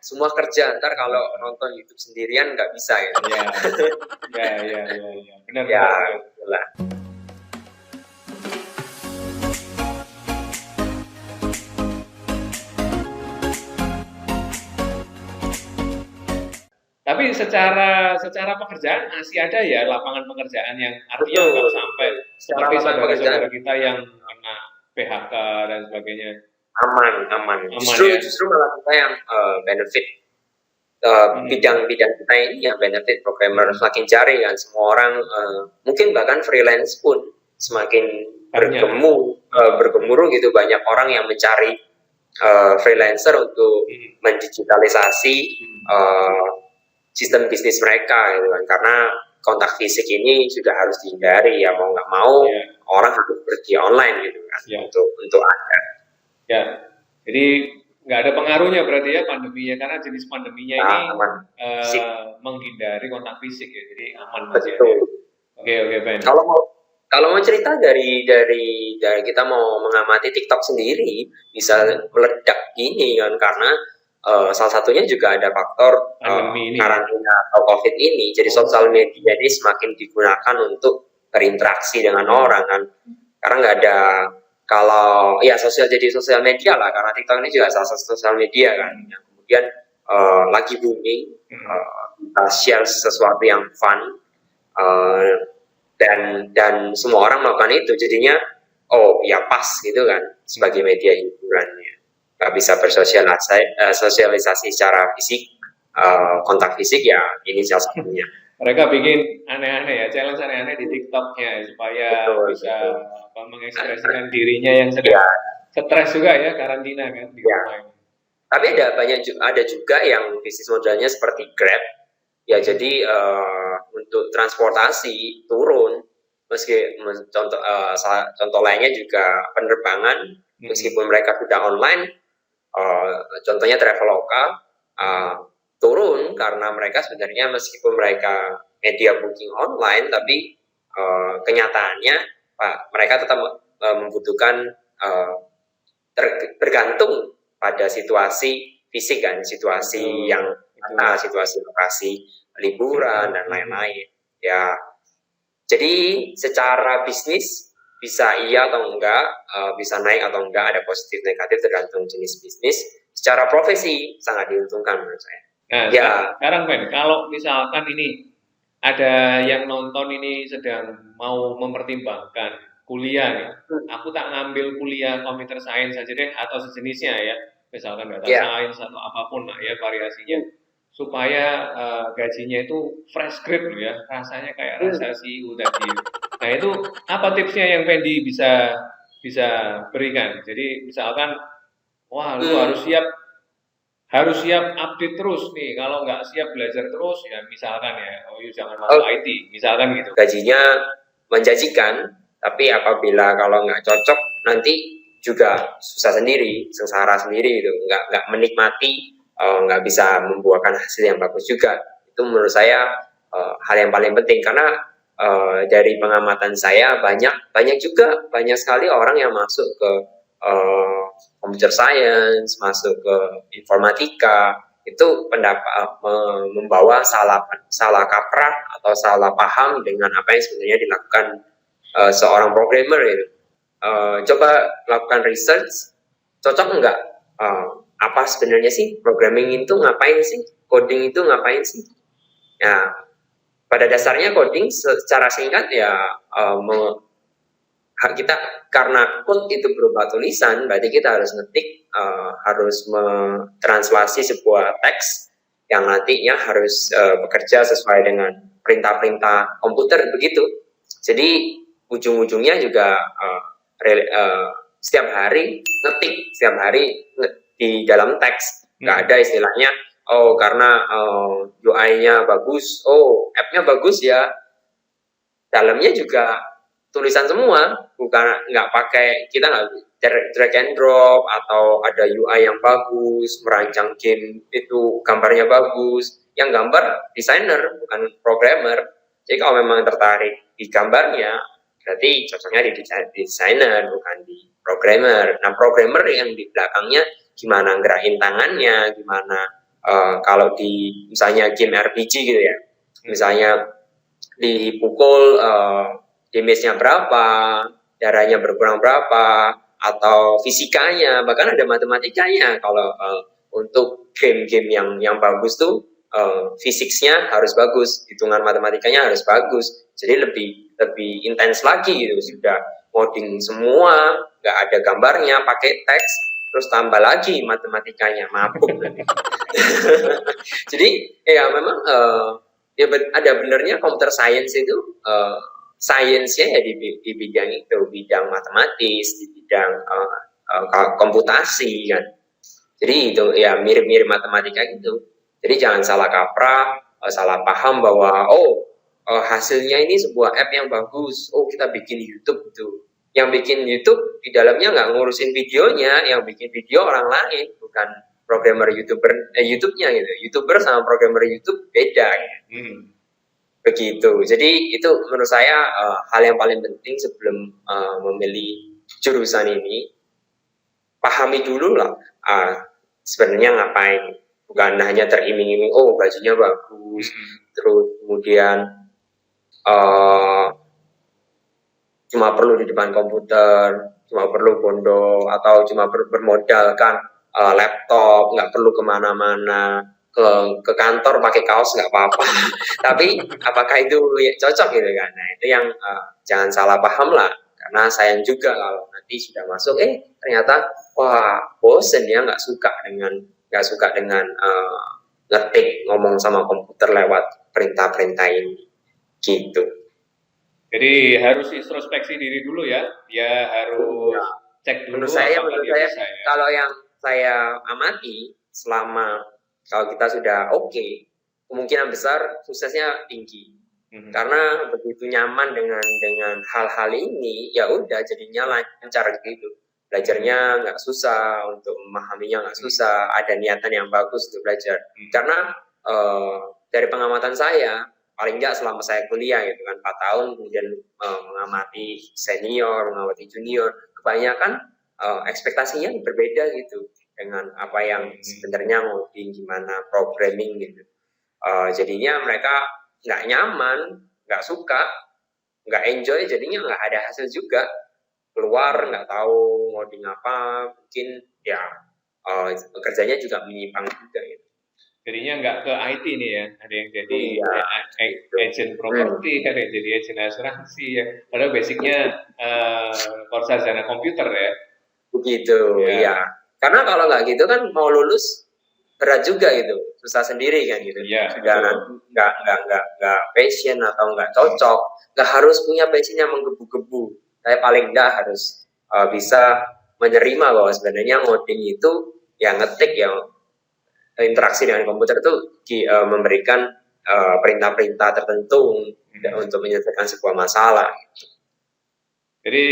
semua kerja, ntar kalau nonton YouTube sendirian nggak bisa ya. Benar. Ya, itulah. Tapi secara pekerjaan masih ada ya lapangan pekerjaan yang artinya Betul. nggak sampai Secara seperti lapangan pekerjaan saudara-saudara kita yang kena PHK dan sebagainya. aman. Aman ya. Justru malah kita yang benefit. Bidang-bidang kita ini yang benefit programmer semakin cari kan, semua orang mungkin bahkan freelance pun semakin bergemuruh gitu, banyak orang yang mencari freelancer untuk mendigitalisasi sistem bisnis mereka gitu kan, karena kontak fisik ini sudah harus dihindari ya, mau nggak mau orang harus pergi online gitu kan, untuk ada. Ya, jadi nggak ada pengaruhnya berarti ya pandeminya, karena jenis pandeminya ini menghindari kontak fisik ya, jadi aman masih. Oke, Ben. Kalau mau cerita dari kita mau mengamati TikTok sendiri bisa meledak gini kan, karena salah satunya juga ada faktor karantina atau COVID ini. Jadi sosial media ini semakin digunakan untuk berinteraksi dengan orang kan, karena nggak ada, kalau ya sosial media lah, karena TikTok ini juga salah satu sosial media kan, yang kemudian lagi booming, kita share sesuatu yang fun, dan semua orang melakukan itu, jadinya ya pas gitu kan sebagai media hiburannya, nggak bisa bersosialisasi secara fisik, kontak fisik ya, ini salah satunya. Mereka bikin aneh-aneh ya, challenge aneh-aneh di TikToknya supaya bisa mengekspresikan dirinya yang sedang stres juga ya, karantina kan di rumah ini. Tapi ada juga yang bisnis modelnya seperti Grab ya, jadi untuk transportasi turun, meski contoh lainnya juga penerbangan, meskipun mereka sudah online, contohnya Traveloka turun karena mereka sebenarnya meskipun mereka media booking online, tapi kenyataannya mereka tetap membutuhkan bergantung pada situasi fisik kan, situasi yang situasi lokasi liburan dan lain-lain ya. Jadi secara bisnis bisa iya atau enggak, bisa naik atau enggak, ada positif negatif tergantung jenis bisnis. Secara profesi sangat diuntungkan menurut saya. Nah, sekarang Ben, kalau misalkan ini ada yang nonton ini sedang mau mempertimbangkan kuliah nih, aku tak ngambil kuliah computer science saja deh atau sejenisnya ya, misalkan data science atau apapun lah ya variasinya, supaya gajinya itu fresh grade loh ya, rasanya kayak rasa CEO tadi. Nah itu apa tipsnya yang Fendi bisa berikan? Jadi misalkan, wah lu harus siap update terus nih, kalau nggak siap belajar terus ya misalkan ya, jangan masuk IT, misalkan gitu. Gajinya menjanjikan, tapi apabila kalau nggak cocok nanti juga susah sendiri, sengsara sendiri gitu, nggak menikmati, nggak bisa membuahkan hasil yang bagus juga. Itu menurut saya hal yang paling penting, karena dari pengamatan saya banyak sekali orang yang masuk ke computer science, masuk ke informatika, itu membawa salah kaprah atau salah paham dengan apa yang sebenarnya dilakukan seorang programmer itu. Coba lakukan research, cocok enggak? Apa sebenarnya sih programming itu ngapain sih? Coding itu ngapain sih? Ya, pada dasarnya coding secara singkat ya, kita karena code itu berupa tulisan, berarti kita harus ngetik, harus mentranslasi sebuah teks yang nantinya harus bekerja sesuai dengan perintah-perintah komputer begitu. Jadi ujung-ujungnya juga setiap hari ngetik, setiap hari di dalam teks, nggak ada istilahnya karena UI-nya bagus, app-nya bagus ya, dalamnya juga tulisan semua, bukan nggak pakai, kita nggak drag and drop, atau ada UI yang bagus, merancang game itu gambarnya bagus, yang gambar desainer bukan programmer. Jadi kalau memang tertarik di gambarnya, berarti cocoknya di desainer bukan di programmer. Nah, programmer yang di belakangnya gimana gerakin tangannya, gimana Kalau di misalnya game RPG gitu ya, misalnya dipukul damage-nya berapa, darahnya berkurang berapa, atau fisikanya, bahkan ada matematikanya. Kalau untuk game-game yang bagus tuh fisiknya harus bagus, hitungan matematikanya harus bagus, jadi lebih intens lagi gitu. Sudah coding semua, nggak ada gambarnya, pakai teks, terus tambah lagi matematikanya, mabuk nanti. Jadi ya memang ya ada benernya computer science itu sainsnya ya di bidang itu, bidang matematis, di bidang komputasi kan. Jadi itu ya mirip-mirip matematika gitu. Jadi jangan salah kaprah, salah paham bahwa hasilnya ini sebuah app yang bagus. Oh kita bikin YouTube gitu. Yang bikin YouTube di dalamnya nggak ngurusin videonya, yang bikin video orang lain, bukan programmer YouTube-nya gitu. YouTuber sama programmer YouTube beda. Gitu. Begitu. Jadi itu menurut saya hal yang paling penting sebelum memilih jurusan ini, pahami dulu lah sebenarnya ngapain, bukan hanya teriming-iming oh bajunya bagus, terus kemudian cuma perlu di depan komputer, cuma perlu bondo atau cuma bermodalkan laptop, nggak perlu kemana-mana, ke kantor pakai kaos nggak apa-apa. Tapi apakah itu cocok gitu kan? Nah itu yang jangan salah paham lah, karena sayang juga kalau nanti sudah masuk ternyata wah bosen ya, nggak suka dengan ngetik ngomong sama komputer lewat perintah-perintah ini gitu. Jadi harus introspeksi diri dulu ya, dia harus cek dulu. Menurut saya kalau yang saya amati selama kalau kita sudah kemungkinan besar suksesnya tinggi. Karena begitu nyaman dengan hal-hal ini, ya udah jadinya lancar gitu. Belajarnya nggak susah, untuk memahaminya nggak susah, ada niatan yang bagus untuk belajar. Karena dari pengamatan saya, paling nggak selama saya kuliah gitu kan 4 tahun, kemudian mengamati senior, mengamati junior, kebanyakan ekspektasinya berbeda gitu dengan apa yang sebenarnya mau gimana programming gitu. Jadinya mereka nggak nyaman, nggak suka, nggak enjoy, jadinya nggak ada hasil juga, keluar nggak tahu ngoding apa, mungkin ya kerjanya juga menyimpang juga gitu. Jadinya nggak ke IT nih ya, ada yang jadi agent properti, ada yang jadi agent asuransi ya, padahal basicnya sarjana komputer ya. Begitu ya. Karena kalau nggak gitu kan mau lulus berat juga gitu, susah sendiri kan gitu. Sudah nggak passion atau nggak cocok, nggak harus punya passion yang menggebu-gebu. Saya paling nggak harus bisa menerima bahwa sebenarnya ngoding itu yang ngetik, yang interaksi dengan komputer itu memberikan perintah-perintah tertentu untuk menyelesaikan sebuah masalah. Jadi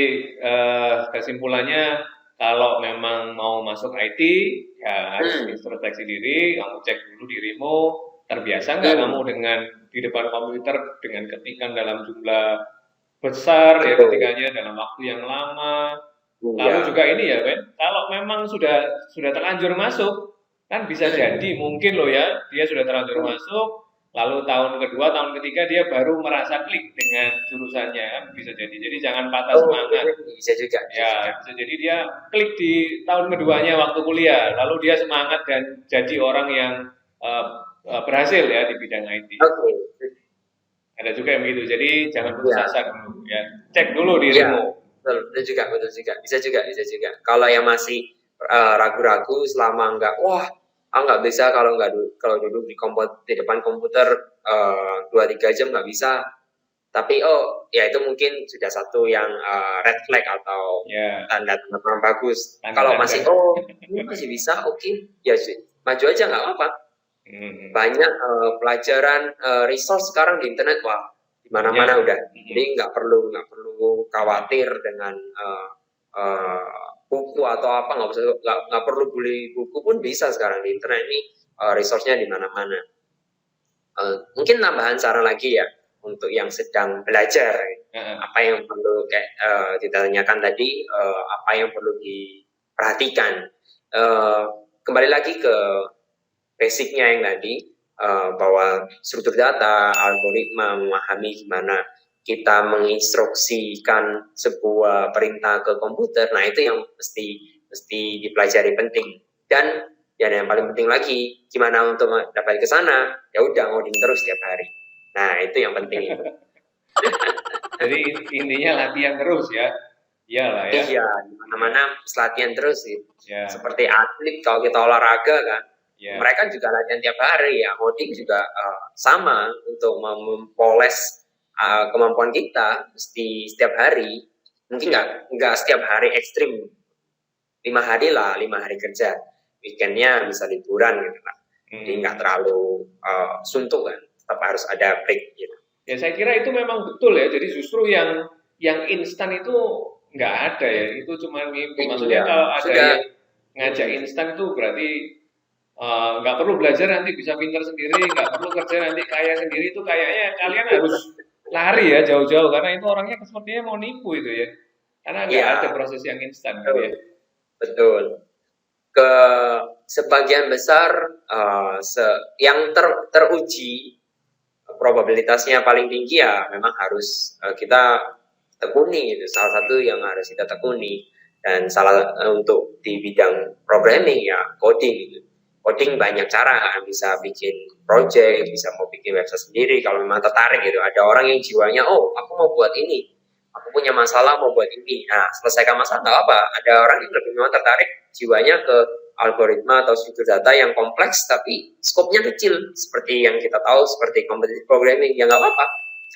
kesimpulannya, kalau memang mau masuk IT ya harus introspeksi diri, kamu cek dulu dirimu, terbiasa nggak kamu dengan di depan komputer dengan ketikan dalam jumlah besar ya, ketikanya dalam waktu yang lama. Lalu juga ini ya Ben, kalau memang sudah terlanjur masuk, kan bisa jadi mungkin loh ya, dia sudah terlanjur masuk, lalu tahun kedua, tahun ketiga dia baru merasa klik dengan jurusannya, kan bisa jadi. Jadi jangan patah semangat. Bisa juga. Bisa jadi dia klik di tahun keduanya waktu kuliah, lalu dia semangat dan jadi orang yang berhasil ya di bidang IT. Ada juga yang begitu. Jadi jangan putus asa dulu ya. Cek dulu dirimu. Betul juga. Bisa juga. Kalau yang masih ragu-ragu selama nggak bisa kalau duduk di depan komputer 2-3 jam nggak bisa. Tapi ya itu mungkin sudah satu yang red flag atau tanda-tanda kurang bagus. Kalau masih ini masih bisa, ya maju aja nggak apa-apa. Banyak pelajaran resource sekarang di internet, wah di mana-mana udah. Jadi nggak perlu khawatir dengan buku atau apa, nggak perlu beli buku pun bisa sekarang di internet ini, resource-nya di mana-mana. Mungkin tambahan saran lagi ya untuk yang sedang belajar, apa yang perlu ditanyakan tadi, apa yang perlu diperhatikan. Kembali lagi ke basicnya yang tadi, bahwa struktur data, algoritma, memahami gimana kita menginstruksikan sebuah perintah ke komputer, nah itu yang mesti dipelajari penting. Dan yang paling penting lagi, gimana untuk mencapai ke sana, ya udah ngoding terus tiap hari. Nah itu yang penting itu. Jadi intinya latihan terus ya. Iyalah ya. Iya, mana-mana latihan terus sih. Ya. Seperti atlet kalau kita olahraga kan, Ya. mereka juga latihan tiap hari ya. Coding juga sama untuk mempoles kemampuan kita mesti setiap hari. Mungkin nggak setiap hari ekstrim. 5 hari lah, 5 hari kerja. Weekendnya bisa liburan gitu kan. Jadi nggak terlalu suntuk kan. Tetap harus ada break gitu. Ya saya kira itu memang betul ya. Jadi justru yang instan itu nggak ada ya. Itu cuma mimpi. Maksudnya kalau ada yang ngajak instan itu berarti nggak perlu belajar nanti bisa pintar sendiri, nggak perlu kerja nanti kaya sendiri. Itu kayaknya kalian harus lari ya jauh-jauh karena itu orangnya sepertinya mau nipu itu ya. Karena nggak ada proses yang instan gitu ya. Betul. Ke sebagian besar yang teruji probabilitasnya paling tinggi ya memang harus kita tekuni, itu salah satu yang harus kita tekuni. Dan untuk di bidang programming ya coding gitu. Coding banyak cara kan, bisa bikin project, bisa mau bikin website sendiri kalau memang tertarik gitu. Ada orang yang jiwanya, oh aku mau buat ini, aku punya masalah mau buat ini. Nah selesaikan masalah nggak apa. Ada orang yang lebih memang tertarik jiwanya ke algoritma atau struktur data yang kompleks tapi skopnya kecil, seperti yang kita tahu seperti competitive programming, ya nggak apa-apa.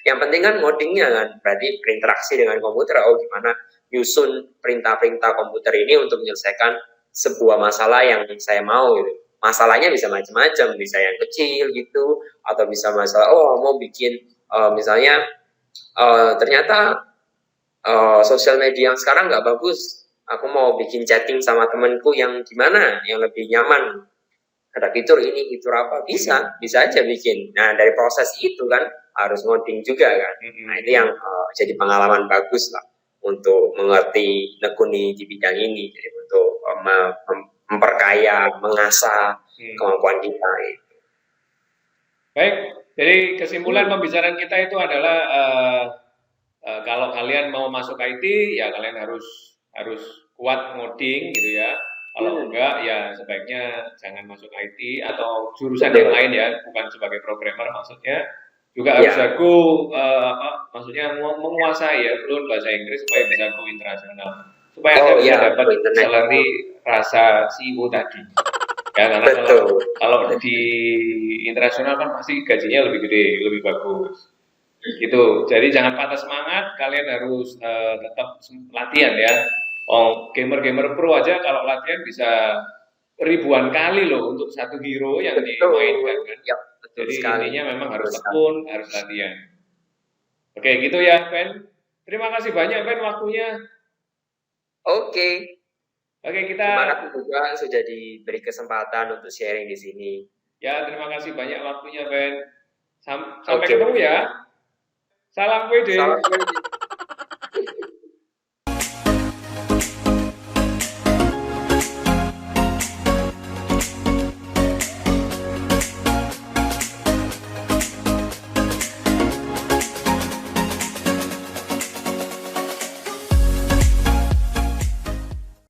Yang penting kan ngodingnya kan, berarti berinteraksi dengan komputer. Oh gimana nyusun perintah-perintah komputer ini untuk menyelesaikan sebuah masalah yang saya mau gitu. Masalahnya bisa macam-macam, bisa yang kecil gitu, atau bisa masalah mau bikin misalnya ternyata sosial media yang sekarang nggak bagus, aku mau bikin chatting sama temanku yang gimana, yang lebih nyaman, ada fitur ini, fitur apa, bisa aja bikin. Nah dari proses itu kan harus ngoding juga kan. Nah itu yang jadi pengalaman bagus lah untuk mengerti, nekuni di bidang ini, jadi untuk memperkaya, mengasah kemampuan kita. Gitu. Baik, jadi kesimpulan pembicaraan kita itu adalah kalau kalian mau masuk IT ya kalian harus kuat ngoding gitu ya. Kalau enggak ya sebaiknya jangan masuk IT atau jurusan yang lain ya, bukan sebagai programmer maksudnya. Juga harus jago maksudnya menguasai ya fluent bahasa Inggris supaya bisa go internasional. Supaya Anda bisa dapat salary rasa CEO tadi. Ya karena kalau di internasional kan pasti gajinya lebih gede, lebih bagus. Gitu. Jadi jangan patah semangat, kalian harus tetap latihan ya. Gamer-gamer pro aja kalau latihan bisa ribuan kali loh untuk satu hero yang dimainkan kan. Ya, jadi intinya memang harus tekun, harus latihan. Oke, gitu ya, Ben. Terima kasih banyak, Ben, waktunya. Oke, kita. Terima kasih juga sudah diberi kesempatan untuk sharing di sini. Ya, terima kasih banyak waktunya, Ben. Sampai ketemu ya. Salam WD. Salam WD.